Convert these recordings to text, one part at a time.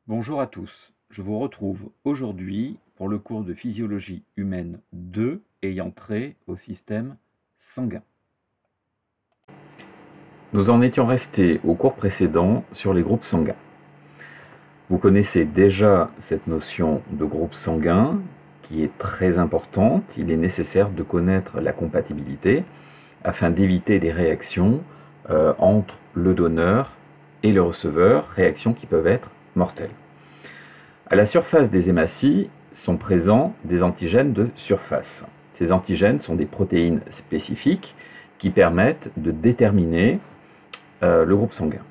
Bonjour à tous, je vous retrouve aujourd'hui pour le cours de physiologie humaine 2 ayant trait au système sanguin. Nous en étions restés au cours précédent sur les groupes sanguins. Vous connaissez déjà cette notion de groupe sanguin qui est très importante. Il est nécessaire de connaître la compatibilité afin d'éviter des réactions entre le donneur et le receveur, réactions qui peuvent être mortelles. À la surface des hématies sont présents des antigènes de surface. Ces antigènes sont des protéines spécifiques qui permettent de déterminer le groupe sanguin.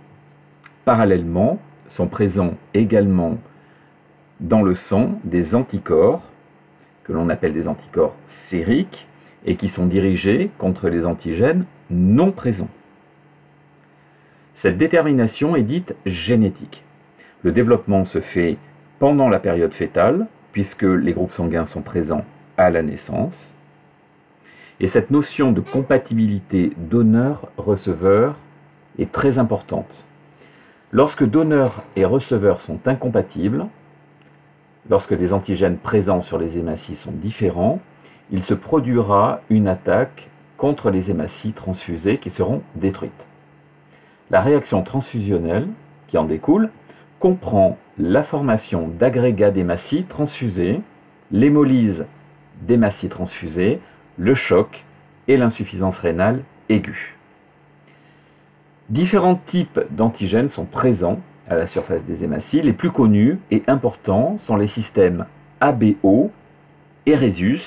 Parallèlement, sont présents également dans le sang des anticorps, que l'on appelle des anticorps sériques, et qui sont dirigés contre les antigènes non présents. Cette détermination est dite génétique. Le développement se fait pendant la période fœtale, puisque les groupes sanguins sont présents à la naissance. Et cette notion de compatibilité donneur-receveur est très importante. Lorsque donneur et receveur sont incompatibles, lorsque les antigènes présents sur les hématies sont différents, il se produira une attaque contre les hématies transfusées qui seront détruites. La réaction transfusionnelle qui en découle comprend la formation d'agrégats d'hématies transfusées, l'hémolyse d'hématies transfusées, le choc et l'insuffisance rénale aiguë. Différents types d'antigènes sont présents à la surface des hématies. Les plus connus et importants sont les systèmes ABO et Rhésus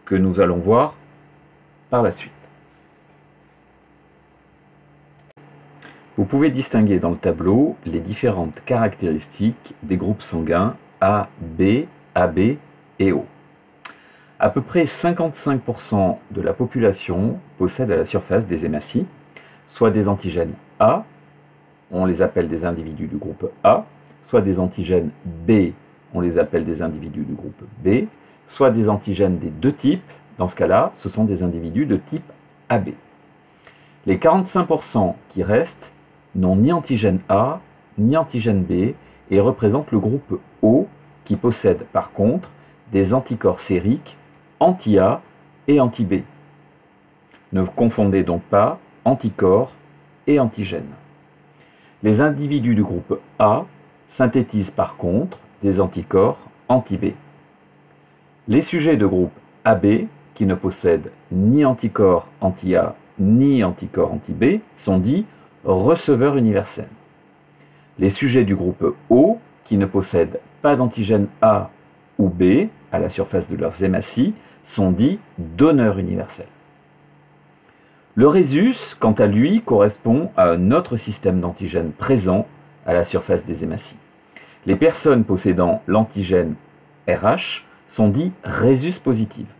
que nous allons voir par la suite. Vous pouvez distinguer dans le tableau les différentes caractéristiques des groupes sanguins A, B, AB et O. À peu près 55% de la population possède à la surface des hématies soit des antigènes A, on les appelle des individus du groupe A, soit des antigènes B, on les appelle des individus du groupe B, soit des antigènes des deux types, dans ce cas-là, ce sont des individus de type AB. Les 45% qui restent n'ont ni antigène A, ni antigène B, et représentent le groupe O, qui possède par contre des anticorps sériques anti-A et anti-B. Ne confondez donc pas anticorps et antigènes. Les individus du groupe A synthétisent par contre des anticorps anti-B. Les sujets de groupe AB, qui ne possèdent ni anticorps anti-A ni anticorps anti-B, sont dits receveurs universels. Les sujets du groupe O, qui ne possèdent pas d'antigène A ou B à la surface de leurs hématies, sont dits donneurs universels. Le Rhésus, quant à lui, correspond à un autre système d'antigènes présent à la surface des hématies. Les personnes possédant l'antigène RH sont dits Rhésus positifs,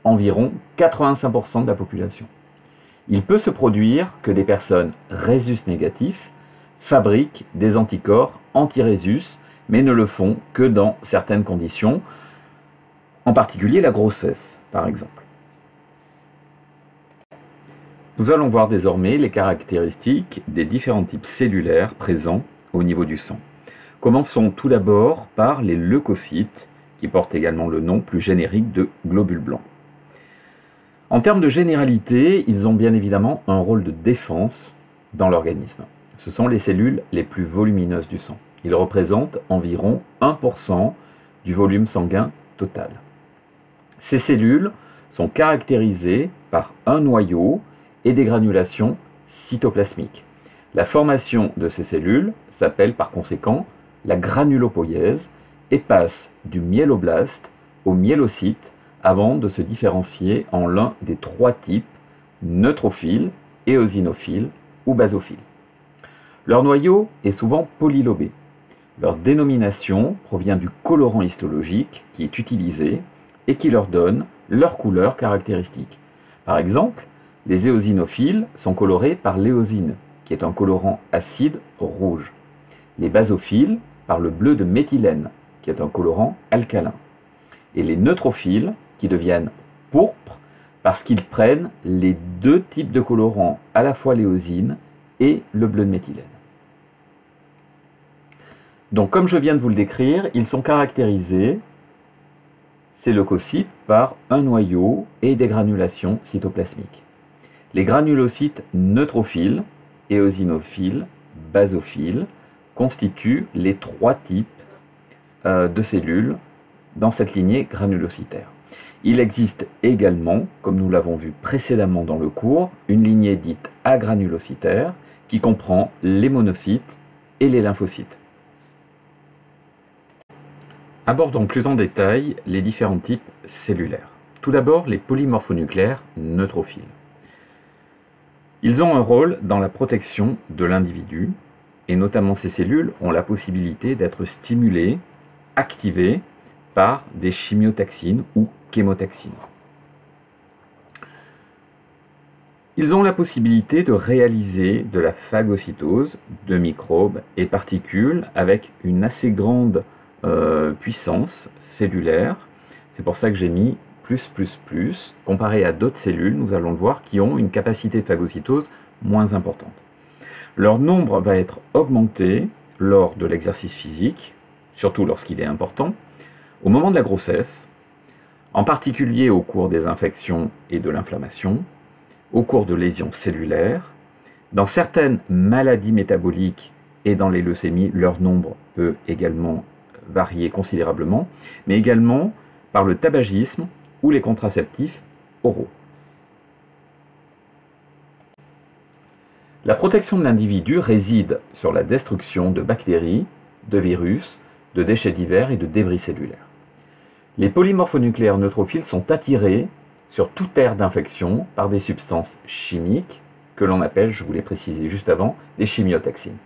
environ 85% de la population. Il peut se produire que des personnes Rhésus négatifs fabriquent des anticorps anti-Rhésus, mais ne le font que dans certaines conditions, en particulier la grossesse, par exemple. Nous allons voir désormais les caractéristiques des différents types cellulaires présents au niveau du sang. Commençons tout d'abord par les leucocytes, qui portent également le nom plus générique de globules blancs. En termes de généralité, ils ont bien évidemment un rôle de défense dans l'organisme. Ce sont les cellules les plus volumineuses du sang. Ils représentent environ 1% du volume sanguin total. Ces cellules sont caractérisées par un noyau et des granulations cytoplasmiques. La formation de ces cellules s'appelle par conséquent la granulopoïèse et passe du myéloblaste au myélocyte avant de se différencier en l'un des trois types, neutrophile, éosinophile ou basophile. Leur noyau est souvent polylobé. Leur dénomination provient du colorant histologique qui est utilisé et qui leur donne leur couleur caractéristique. Par exemple, les éosinophiles sont colorés par l'éosine, qui est un colorant acide rouge. Les basophiles par le bleu de méthylène, qui est un colorant alcalin. Et les neutrophiles qui deviennent pourpres parce qu'ils prennent les deux types de colorants, à la fois l'éosine et le bleu de méthylène. Donc comme je viens de vous le décrire, ils sont caractérisés, ces leucocytes, par un noyau et des granulations cytoplasmiques. Les granulocytes neutrophiles, éosinophiles, basophiles constituent les 3 types de cellules dans cette lignée granulocytaire. Il existe également, comme nous l'avons vu précédemment dans le cours, une lignée dite agranulocytaire qui comprend les monocytes et les lymphocytes. Abordons plus en détail les différents types cellulaires. Tout d'abord, les polymorphonucléaires neutrophiles. Ils ont un rôle dans la protection de l'individu, et notamment ces cellules ont la possibilité d'être stimulées, activées par des chimiotaxines ou chémotaxines. Ils ont la possibilité de réaliser de la phagocytose de microbes et particules avec une assez grande puissance cellulaire. C'est pour ça que j'ai mis plus, comparé à d'autres cellules, nous allons le voir, qui ont une capacité de phagocytose moins importante. Leur nombre va être augmenté lors de l'exercice physique, surtout lorsqu'il est important, au moment de la grossesse, en particulier au cours des infections et de l'inflammation, au cours de lésions cellulaires. Dans certaines maladies métaboliques et dans les leucémies, leur nombre peut également varier considérablement, mais également par le tabagisme ou les contraceptifs oraux. La protection de l'individu réside sur la destruction de bactéries, de virus, de déchets divers et de débris cellulaires. Les polymorphonucléaires neutrophiles sont attirés sur toute aire d'infection par des substances chimiques que l'on appelle, je vous l'ai précisé juste avant, des chimiotaxines.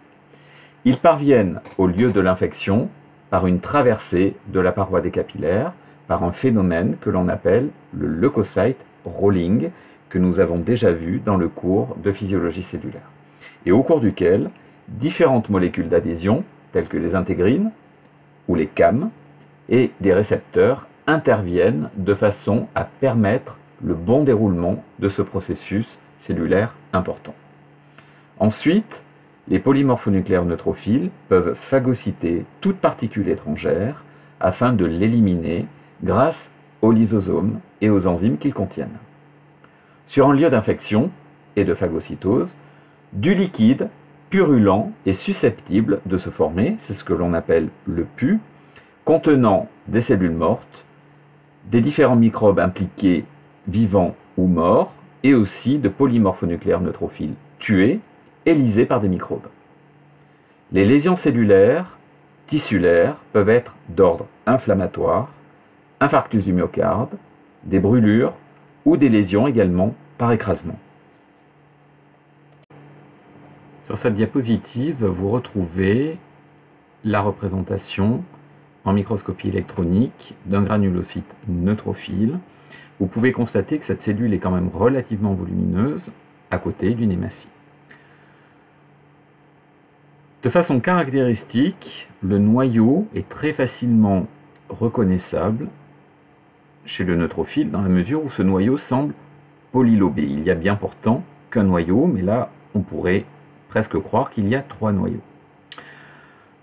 Ils parviennent au lieu de l'infection par une traversée de la paroi des capillaires, par un phénomène que l'on appelle le leukocyte rolling, que nous avons déjà vu dans le cours de physiologie cellulaire, et au cours duquel différentes molécules d'adhésion, telles que les intégrines ou les CAM, et des récepteurs interviennent de façon à permettre le bon déroulement de ce processus cellulaire important. Ensuite, les polymorphonucléaires neutrophiles peuvent phagocyter toute particule étrangère afin de l'éliminer grâce aux lysosomes et aux enzymes qu'ils contiennent. Sur un lieu d'infection et de phagocytose, du liquide purulent est susceptible de se former, c'est ce que l'on appelle le pus, contenant des cellules mortes, des différents microbes impliqués vivants ou morts, et aussi de polymorphonucléaires neutrophiles tués et lysés par des microbes. Les lésions cellulaires, tissulaires, peuvent être d'ordre inflammatoire, infarctus du myocarde, des brûlures ou des lésions également par écrasement. Sur cette diapositive, vous retrouvez la représentation en microscopie électronique d'un granulocyte neutrophile. Vous pouvez constater que cette cellule est quand même relativement volumineuse à côté d'une hématie. De façon caractéristique, le noyau est très facilement reconnaissable chez le neutrophile dans la mesure où ce noyau semble polylobé. Il y a bien pourtant qu'un noyau, mais là on pourrait presque croire qu'il y a 3 noyaux.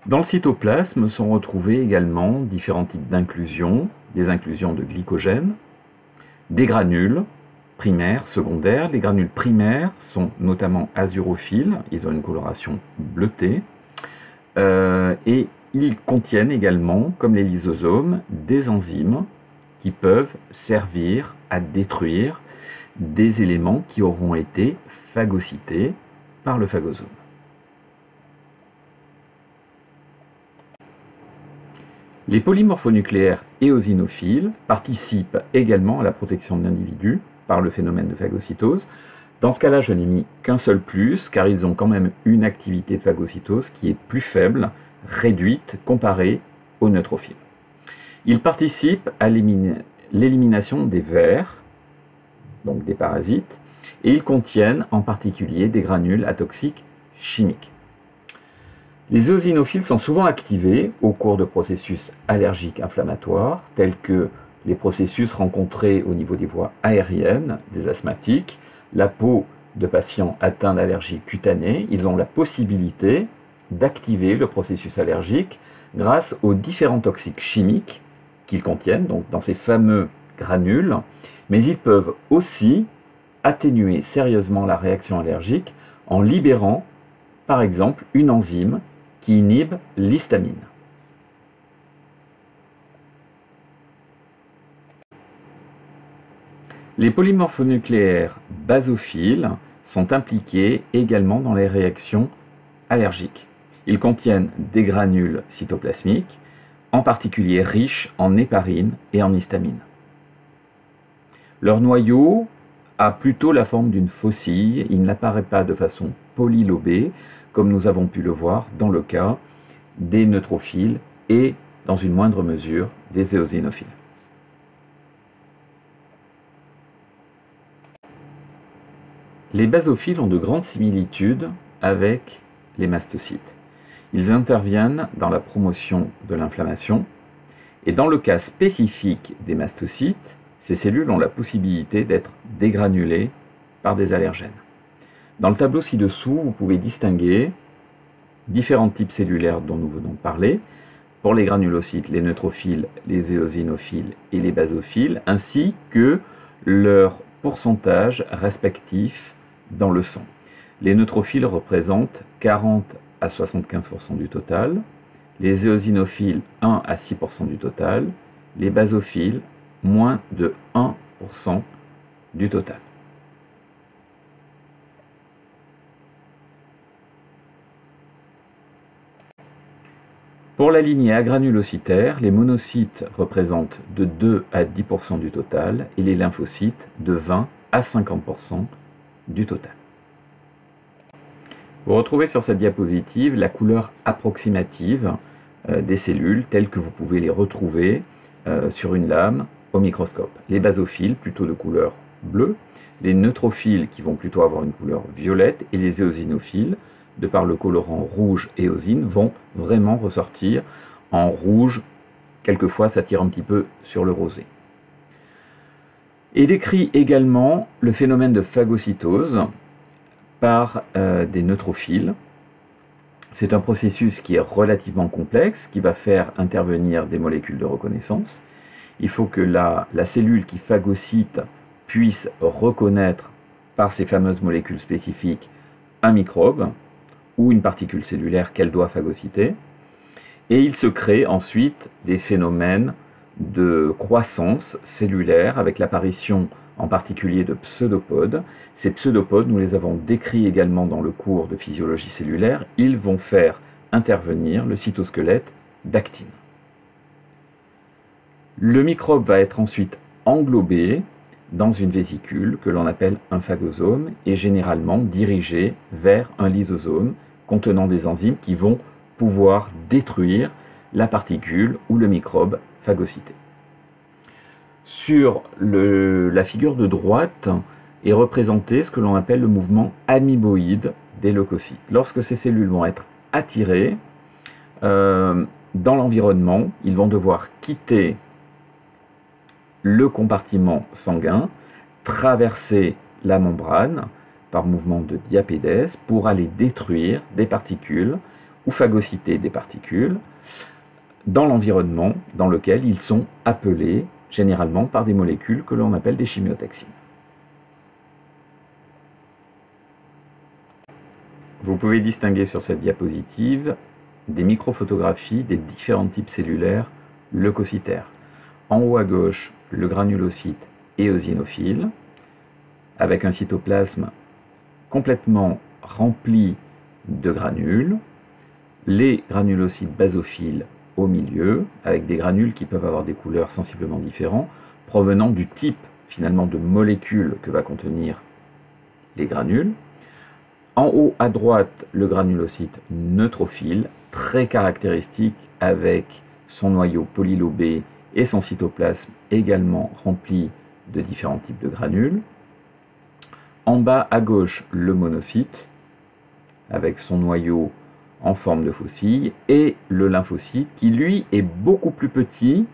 Dans le cytoplasme sont retrouvés également différents types d'inclusions, des inclusions de glycogène, des granules primaires, secondaires. Les granules primaires sont notamment azurophiles, ils ont une coloration bleutée, et ils contiennent également, comme les lysosomes, des enzymes qui peuvent servir à détruire des éléments qui auront été phagocytés par le phagosome. Les polymorphonucléaires éosinophiles participent également à la protection de l'individu par le phénomène de phagocytose. Dans ce cas-là, je n'ai mis qu'un seul plus, car ils ont quand même une activité de phagocytose qui est plus faible, réduite, comparée aux neutrophiles. Ils participent à l'élimination des vers, donc des parasites, et ils contiennent en particulier des granules atoxiques chimiques. Les eosinophiles sont souvent activés au cours de processus allergiques inflammatoires, tels que les processus rencontrés au niveau des voies aériennes des asthmatiques, la peau de patients atteints d'allergies cutanées. Ils ont la possibilité, d'activer le processus allergique grâce aux différents toxiques chimiques qu'ils contiennent, donc dans ces fameux granules, mais ils peuvent aussi atténuer sérieusement la réaction allergique en libérant, par exemple, une enzyme qui inhibe l'histamine. Les polymorphonucléaires basophiles sont impliqués également dans les réactions allergiques. Ils contiennent des granules cytoplasmiques, en particulier riches en héparine et en histamine. Leur noyau a plutôt la forme d'une faucille, il n'apparaît pas de façon polylobée, comme nous avons pu le voir dans le cas des neutrophiles et, dans une moindre mesure, des éosinophiles. Les basophiles ont de grandes similitudes avec les mastocytes. Ils interviennent dans la promotion de l'inflammation et dans le cas spécifique des mastocytes, ces cellules ont la possibilité d'être dégranulées par des allergènes. Dans le tableau ci-dessous, vous pouvez distinguer différents types cellulaires dont nous venons de parler, pour les granulocytes, les neutrophiles, les éosinophiles et les basophiles, ainsi que leur pourcentage respectif dans le sang. Les neutrophiles représentent 40 à 75% du total, les éosinophiles 1 à 6% du total, les basophiles moins de 1% du total. Pour la lignée agranulocytaire, les monocytes représentent de 2 à 10% du total et les lymphocytes de 20 à 50% du total. Vous retrouvez sur cette diapositive la couleur approximative des cellules telles que vous pouvez les retrouver sur une lame au microscope. Les basophiles plutôt de couleur bleue, les neutrophiles qui vont plutôt avoir une couleur violette et les éosinophiles, de par le colorant rouge éosine, vont vraiment ressortir en rouge, quelquefois ça tire un petit peu sur le rosé. Et décrit également le phénomène de phagocytose par des neutrophiles. C'est un processus qui est relativement complexe, qui va faire intervenir des molécules de reconnaissance. Il faut que la cellule qui phagocyte puisse reconnaître par ces fameuses molécules spécifiques un microbe ou une particule cellulaire qu'elle doit phagocyter. Et il se crée ensuite des phénomènes de croissance cellulaire avec l'apparition en particulier de pseudopodes. Ces pseudopodes, nous les avons décrits également dans le cours de physiologie cellulaire, ils vont faire intervenir le cytosquelette d'actine. Le microbe va être ensuite englobé dans une vésicule que l'on appelle un phagosome et généralement dirigé vers un lysosome contenant des enzymes qui vont pouvoir détruire la particule ou le microbe phagocyté. Sur la figure de droite est représenté ce que l'on appelle le mouvement amoeboïde des leucocytes. Lorsque ces cellules vont être attirées dans l'environnement, ils vont devoir quitter le compartiment sanguin, traverser la membrane par mouvement de diapédèse pour aller détruire des particules ou phagocyter des particules dans l'environnement dans lequel ils sont appelés généralement par des molécules que l'on appelle des chimiotaxines. Vous pouvez distinguer sur cette diapositive des microphotographies des différents types cellulaires leucocytaires. En haut à gauche, le granulocyte éosinophile, avec un cytoplasme complètement rempli de granules, les granulocytes basophiles au milieu, avec des granules qui peuvent avoir des couleurs sensiblement différentes, provenant du type finalement de molécule que va contenir les granules. En haut à droite, le granulocyte neutrophile, très caractéristique avec son noyau polylobé et son cytoplasme également rempli de différents types de granules. En bas à gauche, le monocyte, avec son noyau en forme de faucille, et le lymphocyte, qui lui est beaucoup plus petit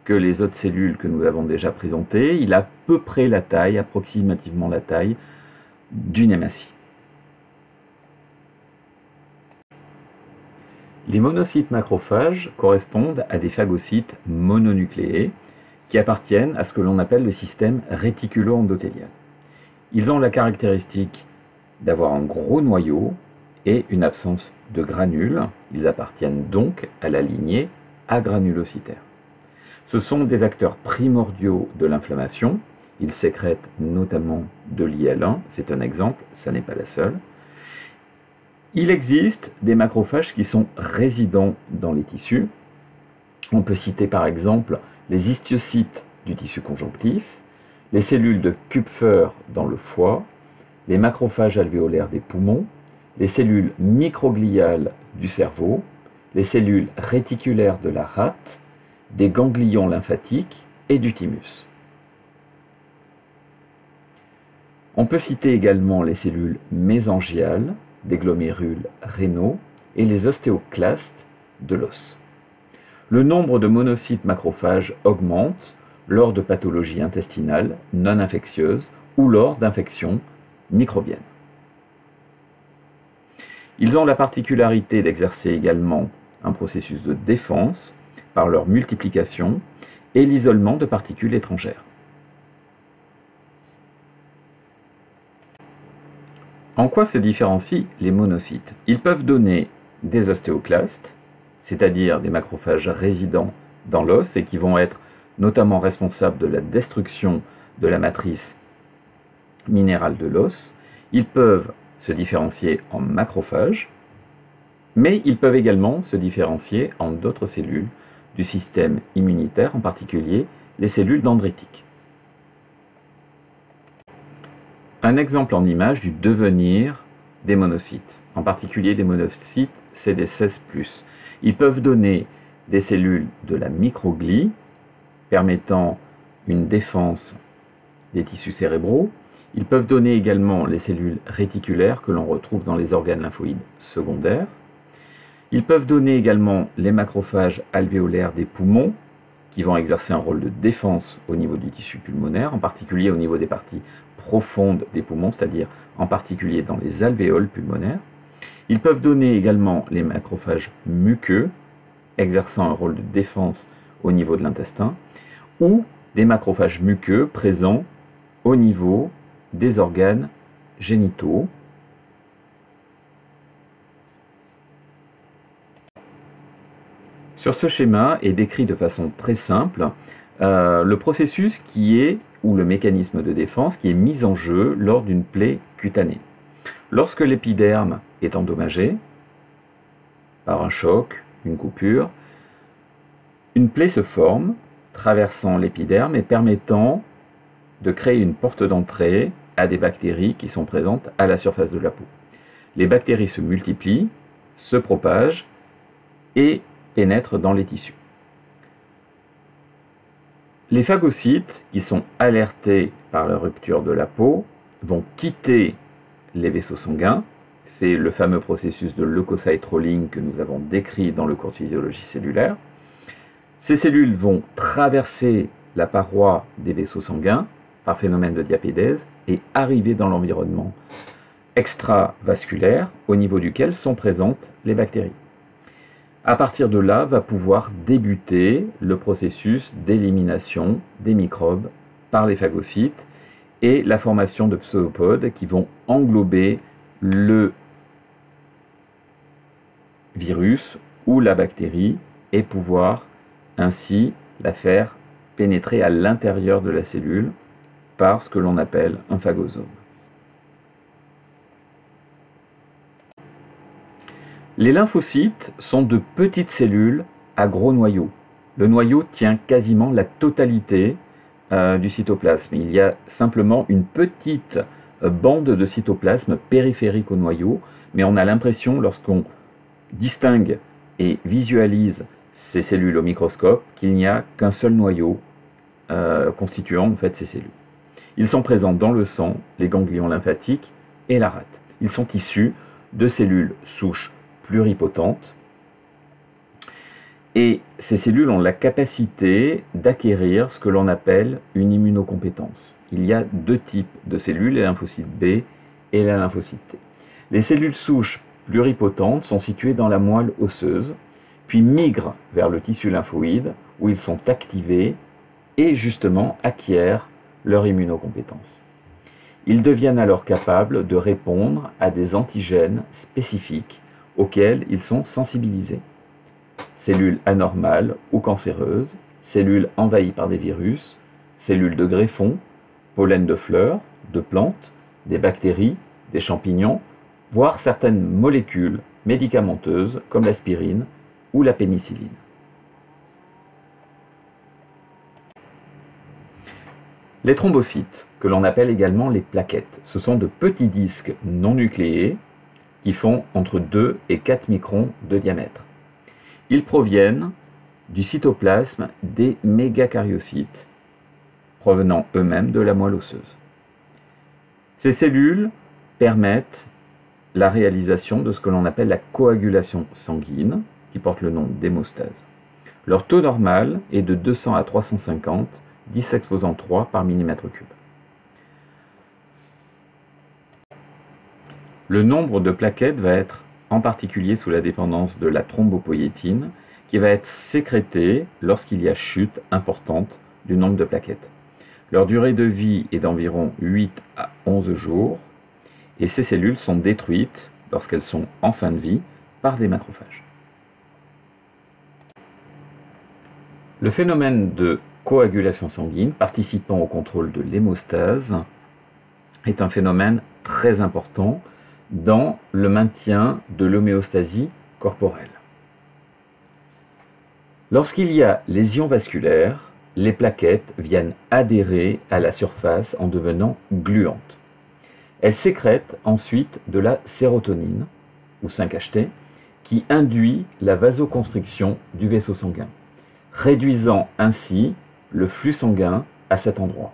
que les autres cellules que nous avons déjà présentées. Il a à peu près la taille, approximativement la taille d'une hématie. Les monocytes macrophages correspondent à des phagocytes mononucléés qui appartiennent à ce que l'on appelle le système réticulo-endothélial. Ils ont la caractéristique d'avoir un gros noyau et une absence de granules. Ils appartiennent donc à la lignée agranulocytaire. Ce sont des acteurs primordiaux de l'inflammation. Ils sécrètent notamment de l'IL-1, c'est un exemple, ça n'est pas la seule. Il existe des macrophages qui sont résidents dans les tissus. On peut citer par exemple les histiocytes du tissu conjonctif, les cellules de Kupfer dans le foie, les macrophages alvéolaires des poumons, les cellules microgliales du cerveau, les cellules réticulaires de la rate, des ganglions lymphatiques et du thymus. On peut citer également les cellules mésangiales, des glomérules rénaux et les ostéoclastes de l'os. Le nombre de monocytes macrophages augmente lors de pathologies intestinales non infectieuses ou lors d'infections microbiennes. Ils ont la particularité d'exercer également un processus de défense par leur multiplication et l'isolement de particules étrangères. En quoi se différencient les monocytes? Ils peuvent donner des ostéoclastes, c'est-à-dire des macrophages résidents dans l'os et qui vont être notamment responsables de la destruction de la matrice minérale de l'os. Ils peuvent se différencier en macrophages, mais ils peuvent également se différencier en d'autres cellules du système immunitaire, en particulier les cellules dendritiques. Un exemple en image du devenir des monocytes, en particulier des monocytes CD16+. Ils peuvent donner des cellules de la microglie, permettant une défense des tissus cérébraux. Ils peuvent donner également les cellules réticulaires que l'on retrouve dans les organes lymphoïdes secondaires. Ils peuvent donner également les macrophages alvéolaires des poumons, qui vont exercer un rôle de défense au niveau du tissu pulmonaire, en particulier au niveau des parties profondes des poumons, c'est-à-dire en particulier dans les alvéoles pulmonaires. Ils peuvent donner également les macrophages muqueux, exerçant un rôle de défense au niveau de l'intestin, ou des macrophages muqueux présents au niveau des organes génitaux. Sur ce schéma est décrit de façon très simple le processus ou le mécanisme de défense qui est mis en jeu lors d'une plaie cutanée. Lorsque l'épiderme est endommagé par un choc, une coupure, une plaie se forme, traversant l'épiderme et permettant de créer une porte d'entrée à des bactéries qui sont présentes à la surface de la peau. Les bactéries se multiplient, se propagent et pénètrent dans les tissus. Les phagocytes, qui sont alertés par la rupture de la peau, vont quitter les vaisseaux sanguins. C'est le fameux processus de leucocyte rolling que nous avons décrit dans le cours de physiologie cellulaire. Ces cellules vont traverser la paroi des vaisseaux sanguins par phénomène de diapédèse et arriver dans l'environnement extravasculaire au niveau duquel sont présentes les bactéries. À partir de là, va pouvoir débuter le processus d'élimination des microbes par les phagocytes et la formation de pseudopodes qui vont englober le virus ou la bactérie et pouvoir ainsi la faire pénétrer à l'intérieur de la cellule par ce que l'on appelle un phagosome. Les lymphocytes sont de petites cellules à gros noyaux. Le noyau tient quasiment la totalité du cytoplasme. Il y a simplement une petite bande de cytoplasme périphérique au noyau, mais on a l'impression, lorsqu'on distingue et visualise ces cellules au microscope, qu'il n'y a qu'un seul noyau constituant en fait ces cellules. Ils sont présents dans le sang, les ganglions lymphatiques et la rate. Ils sont issus de cellules souches pluripotentes. Et ces cellules ont la capacité d'acquérir ce que l'on appelle une immunocompétence. Il y a deux types de cellules, les lymphocytes B et la lymphocyte T. Les cellules souches pluripotentes sont situés dans la moelle osseuse, puis migrent vers le tissu lymphoïde où ils sont activés et justement acquièrent leur immunocompétence. Ils deviennent alors capables de répondre à des antigènes spécifiques auxquels ils sont sensibilisés. Cellules anormales ou cancéreuses, cellules envahies par des virus, cellules de greffons, pollen de fleurs, de plantes, des bactéries, des champignons, voire certaines molécules médicamenteuses comme l'aspirine ou la pénicilline. Les thrombocytes, que l'on appelle également les plaquettes, ce sont de petits disques non nucléés qui font entre 2 et 4 microns de diamètre. Ils proviennent du cytoplasme des mégacaryocytes, provenant eux-mêmes de la moelle osseuse. Ces cellules permettent la réalisation de ce que l'on appelle la coagulation sanguine, qui porte le nom d'hémostase. Leur taux normal est de 200 à 350, 10 exposant 3 par millimètre cube. Le nombre de plaquettes va être en particulier sous la dépendance de la thrombopoïétine, qui va être sécrétée lorsqu'il y a chute importante du nombre de plaquettes. Leur durée de vie est d'environ 8 à 11 jours, et ces cellules sont détruites, lorsqu'elles sont en fin de vie, par des macrophages. Le phénomène de coagulation sanguine, participant au contrôle de l'hémostase, est un phénomène très important dans le maintien de l'homéostasie corporelle. Lorsqu'il y a lésion vasculaire, les plaquettes viennent adhérer à la surface en devenant gluantes. Elles sécrètent ensuite de la sérotonine, ou 5-HT, qui induit la vasoconstriction du vaisseau sanguin, réduisant ainsi le flux sanguin à cet endroit.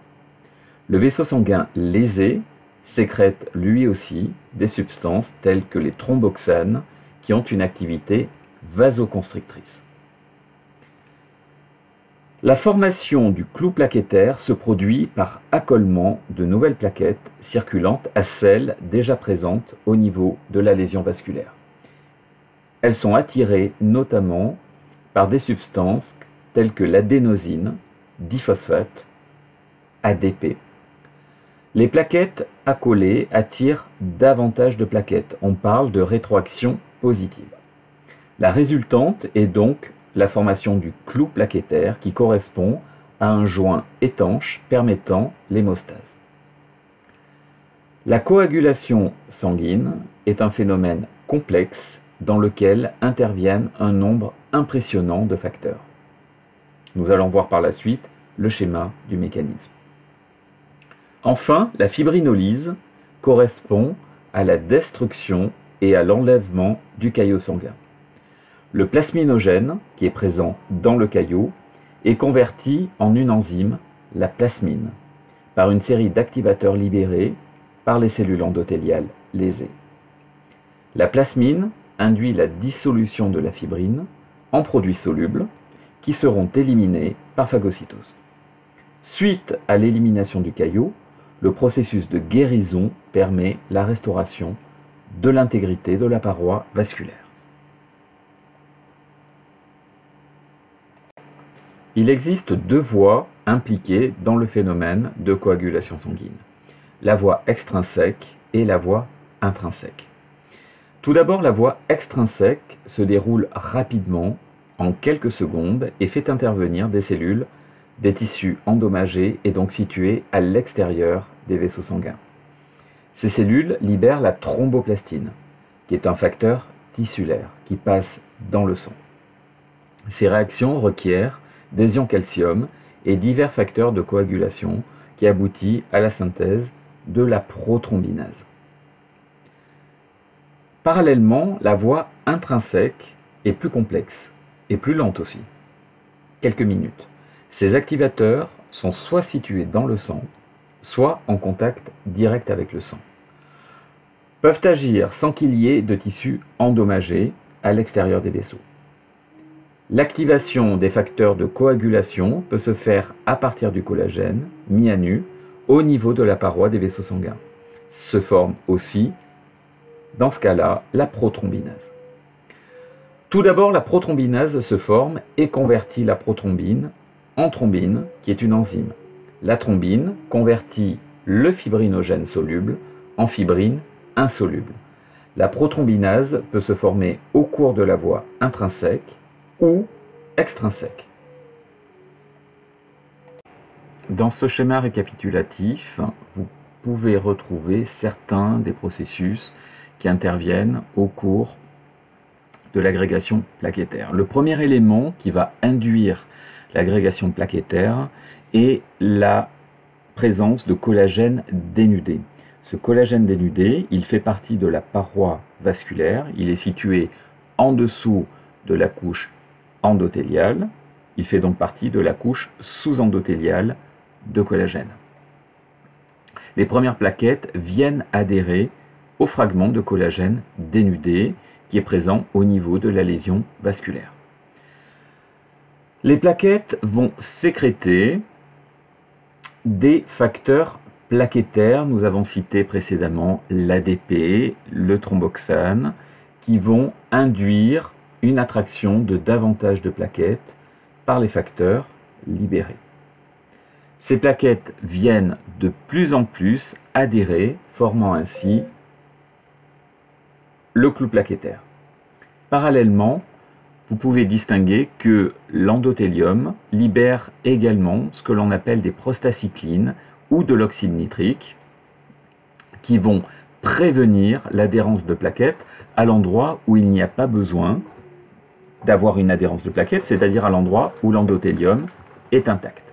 Le vaisseau sanguin lésé sécrète lui aussi des substances telles que les thromboxanes qui ont une activité vasoconstrictrice. La formation du clou plaquettaire se produit par accolement de nouvelles plaquettes circulantes à celles déjà présentes au niveau de la lésion vasculaire. Elles sont attirées notamment par des substances telles que l'adénosine, diphosphate, ADP. Les plaquettes accolées attirent davantage de plaquettes. On parle de rétroaction positive. La résultante est donc la formation du clou plaquettaire qui correspond à un joint étanche permettant l'hémostase. La coagulation sanguine est un phénomène complexe dans lequel interviennent un nombre impressionnant de facteurs. Nous allons voir par la suite le schéma du mécanisme. Enfin, la fibrinolyse correspond à la destruction et à l'enlèvement du caillot sanguin. Le plasminogène, qui est présent dans le caillot, est converti en une enzyme, la plasmine, par une série d'activateurs libérés par les cellules endothéliales lésées. La plasmine induit la dissolution de la fibrine en produits solubles qui seront éliminés par phagocytose. Suite à l'élimination du caillot, le processus de guérison permet la restauration de l'intégrité de la paroi vasculaire. Il existe deux voies impliquées dans le phénomène de coagulation sanguine, la voie extrinsèque et la voie intrinsèque. Tout d'abord, la voie extrinsèque se déroule rapidement, en quelques secondes, et fait intervenir des cellules, des tissus endommagés et donc situés à l'extérieur des vaisseaux sanguins. Ces cellules libèrent la thromboplastine, qui est un facteur tissulaire qui passe dans le sang. Ces réactions requièrent des ions calcium et divers facteurs de coagulation qui aboutit à la synthèse de la prothrombinase. Parallèlement, la voie intrinsèque est plus complexe et plus lente aussi. Quelques minutes. Ces activateurs sont soit situés dans le sang, soit en contact direct avec le sang. Peuvent agir sans qu'il y ait de tissus endommagés à l'extérieur des vaisseaux. L'activation des facteurs de coagulation peut se faire à partir du collagène, mis à nu, au niveau de la paroi des vaisseaux sanguins. Se forment aussi dans ce cas-là, la prothrombinase. Tout d'abord, la prothrombinase se forme et convertit la prothrombine en thrombine, qui est une enzyme. La thrombine convertit le fibrinogène soluble en fibrine insoluble. La prothrombinase peut se former au cours de la voie intrinsèque ou extrinsèque. Dans ce schéma récapitulatif, vous pouvez retrouver certains des processus qui interviennent au cours de l'agrégation plaquettaire. Le premier élément qui va induire l'agrégation plaquettaire est la présence de collagène dénudé. Ce collagène dénudé, il fait partie de la paroi vasculaire, il est situé en dessous de la couche endothéliale, il fait donc partie de la couche sous-endothéliale de collagène. Les premières plaquettes viennent adhérer au fragment de collagène dénudé qui est présent au niveau de la lésion vasculaire. Les plaquettes vont sécréter des facteurs plaquettaires, nous avons cité précédemment l'ADP, le thromboxane, qui vont induire une attraction de davantage de plaquettes par les facteurs libérés. Ces plaquettes viennent de plus en plus adhérer, formant ainsi le clou plaquettaire. Parallèlement, vous pouvez distinguer que l'endothélium libère également ce que l'on appelle des prostacyclines ou de l'oxyde nitrique qui vont prévenir l'adhérence de plaquettes à l'endroit où il n'y a pas besoin d'avoir une adhérence de plaquettes, c'est-à-dire à l'endroit où l'endothélium est intact.